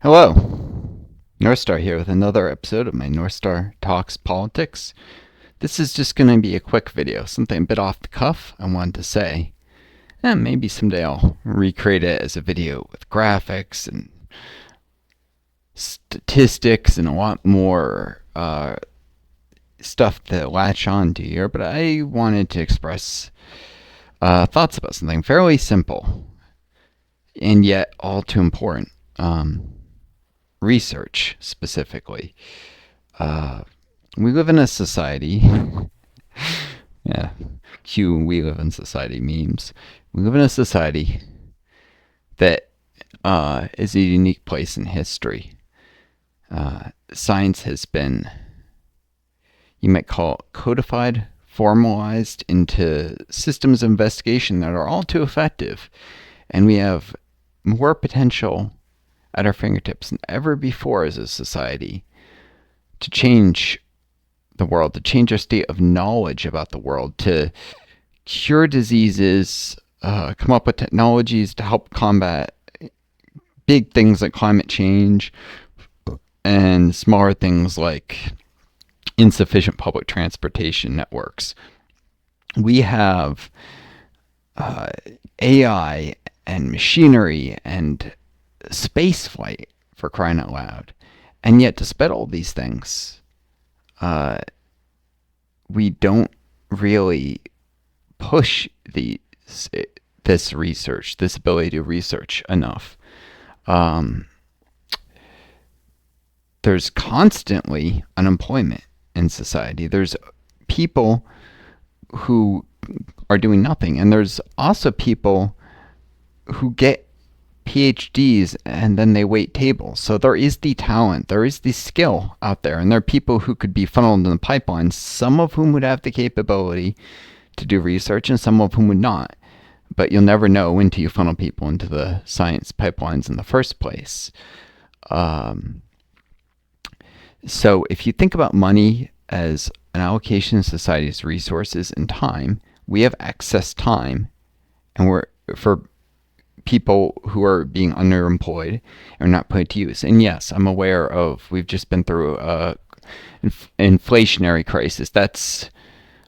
Hello, Northstar here with another episode of my Northstar Talks Politics. This is just going to be a quick video, something a bit off the cuff I wanted to say. And maybe someday I'll recreate it as a video with graphics and statistics and a lot more stuff to latch on to here. But I wanted to express thoughts about something fairly simple and yet all too important. Research specifically. We live in a society. Yeah, cue "we live in society" memes. We live in a society that is a unique place in history. Science has been, you might call it, codified, formalized into systems of investigation that are all too effective. And we have more potential at our fingertips than ever before as a society to change the world, to change our state of knowledge about the world, to cure diseases, come up with technologies to help combat big things like climate change and smaller things like insufficient public transportation networks. We have AI and machinery and space flight, for crying out loud. And yet, despite all these things, we don't really push this research, this ability to research enough. There's constantly unemployment in society. There's people who are doing nothing, and there's also people who get PhDs and then they wait tables. So there is the talent, there is the skill out there, and there are people who could be funneled in the pipeline, some of whom would have the capability to do research and some of whom would not. But you'll never know until you funnel people into the science pipelines in the first place. So if you think about money as an allocation of society's resources and time, we have excess time, and we're for people who are being underemployed are not put to use. And yes, I'm aware of, we've just been through a inflationary crisis. That's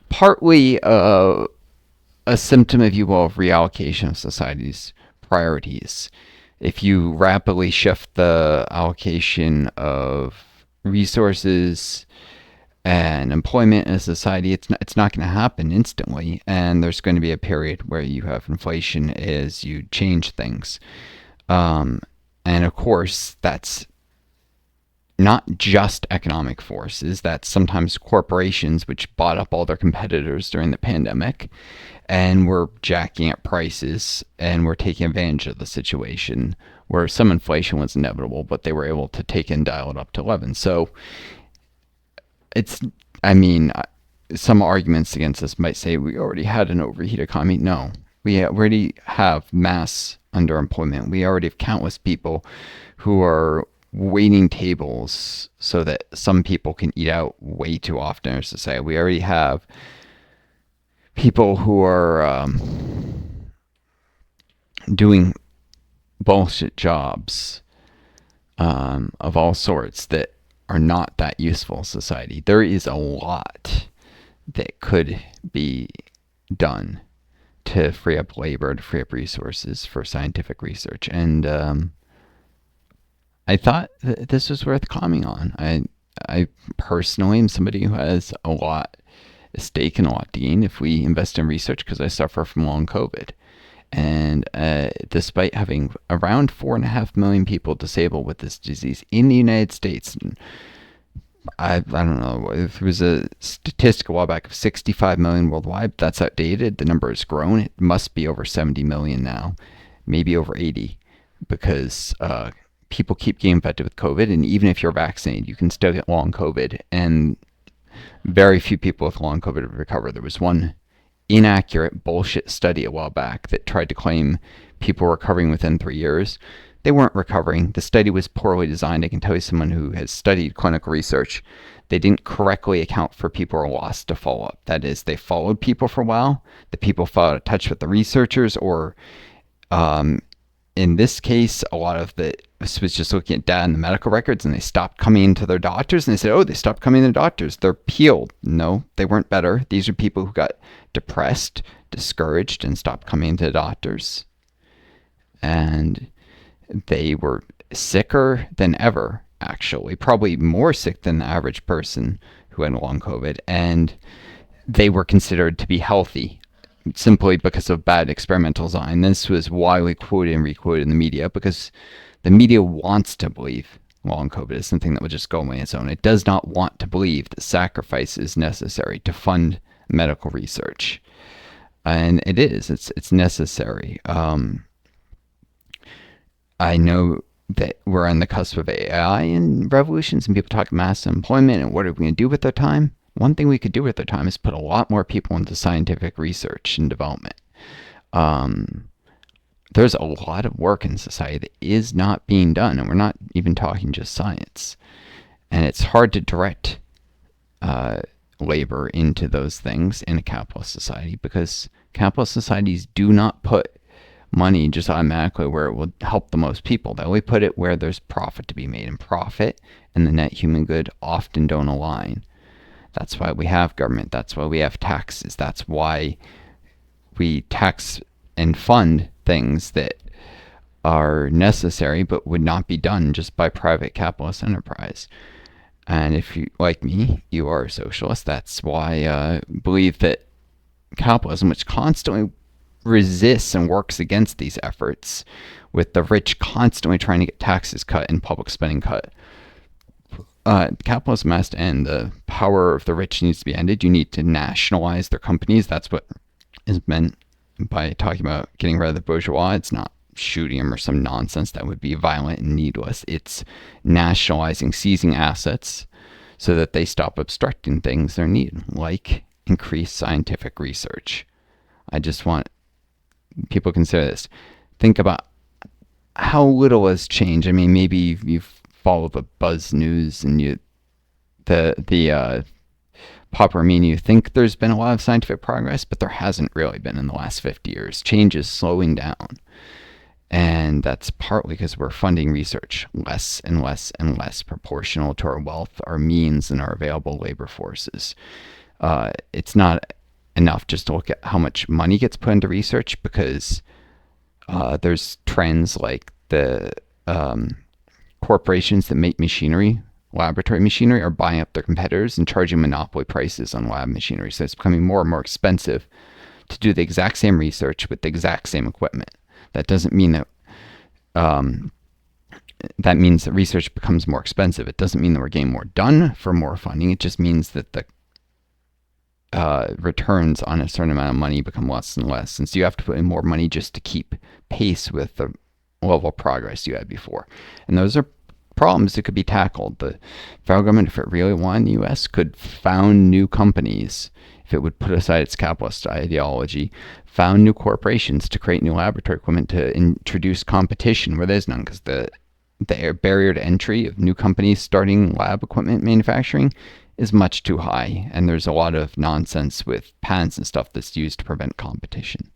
partly a symptom, if you will, of reallocation of society's priorities. If you rapidly shift the allocation of resources and employment in a society, it's not going to happen instantly, and there's going to be a period where you have inflation as you change things. And of course, that's not just economic forces. That's sometimes corporations which bought up all their competitors during the pandemic and were jacking up prices and were taking advantage of the situation where some inflation was inevitable, but they were able to take and dial it up to 11. So some arguments against this might say we already had an overheated economy. No, we already have mass underemployment. We already have countless people who are waiting tables so that some people can eat out way too often in our society. We already have people who are doing bullshit jobs of all sorts that are not that useful in society. There is a lot that could be done to free up labor, to free up resources for scientific research. And I thought that this was worth commenting on. I personally am somebody who has a lot at stake and a lot to gain if we invest in research, because I suffer from long COVID. And despite having around 4.5 million people disabled with this disease in the United States, I don't know, if there was a statistic a while back of 65 million worldwide, that's outdated. The number has grown. It must be over 70 million now, maybe over 80, because people keep getting infected with COVID. And even if you're vaccinated, you can still get long COVID. And very few people with long COVID recover. There was one inaccurate bullshit study a while back that tried to claim people were recovering within 3 years. They weren't recovering. The study was poorly designed. I can tell you, someone who has studied clinical research, they didn't correctly account for people who are lost to follow-up. That is, they followed people for a while. The people fell out of touch with the researchers, or in this case, a lot of the was just looking at data in the medical records, and they stopped coming into their doctors, and they said, oh, they stopped coming to doctors, they're healed. No, they weren't better. These are people who got depressed, discouraged, and stopped coming to doctors. And they were sicker than ever, actually, probably more sick than the average person who had long COVID. And they were considered to be healthy simply because of bad experimental design. This was widely quoted and requoted in the media because the media wants to believe long COVID is something that will just go away on its own. It does not want to believe that sacrifice is necessary to fund medical research. And it is. It's necessary. I know that we're on the cusp of AI and revolutions, and people talk mass employment and what are we going to do with their time? One thing we could do with their time is put a lot more people into scientific research and development. There's a lot of work in society that is not being done, and we're not even talking just science. And it's hard to direct labor into those things in a capitalist society because capitalist societies do not put money just automatically where it will help the most people. They only put it where there's profit to be made, and profit and the net human good often don't align. That's why we have government. That's why we have taxes. That's why we tax and fund things that are necessary but would not be done just by private capitalist enterprise. And if you, like me, you are a socialist, that's why I believe that capitalism, which constantly resists and works against these efforts, with the rich constantly trying to get taxes cut and public spending cut, capitalism has to end. The power of the rich needs to be ended. You need to nationalize their companies. That's what is meant by talking about getting rid of the bourgeois. It's not shooting them or some nonsense that would be violent and needless. It's nationalizing, seizing assets so that they stop obstructing things they're needed, like increased scientific research. I just want people to consider this. Think about how little has changed. I mean, maybe you've followed the buzz news and the popular media, you think there's been a lot of scientific progress, but there hasn't really been in the last 50 years. Change is slowing down. And that's partly because we're funding research less and less and less proportional to our wealth, our means, and our available labor forces. It's not enough just to look at how much money gets put into research because there's trends like the corporations that make machinery, laboratory machinery, are buying up their competitors and charging monopoly prices on lab machinery. So it's becoming more and more expensive to do the exact same research with the exact same equipment. That doesn't mean that that means that research becomes more expensive. It doesn't mean that we're getting more done for more funding. It just means that the returns on a certain amount of money become less and less. And so you have to put in more money just to keep pace with the level of progress you had before. And those are problems that could be tackled. The federal government, if it really wanted the U.S., could found new companies, if it would put aside its capitalist ideology, found new corporations to create new laboratory equipment to introduce competition where there's none, because the barrier to entry of new companies starting lab equipment manufacturing is much too high, and there's a lot of nonsense with patents and stuff that's used to prevent competition.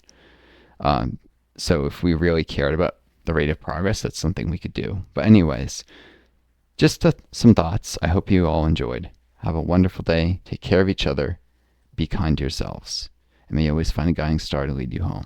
So if we really cared about the rate of progress, that's something we could do. But anyways, just some thoughts. I hope you all enjoyed. Have a wonderful day. Take care of each other. Be kind to yourselves. And may you always find a guiding star to lead you home.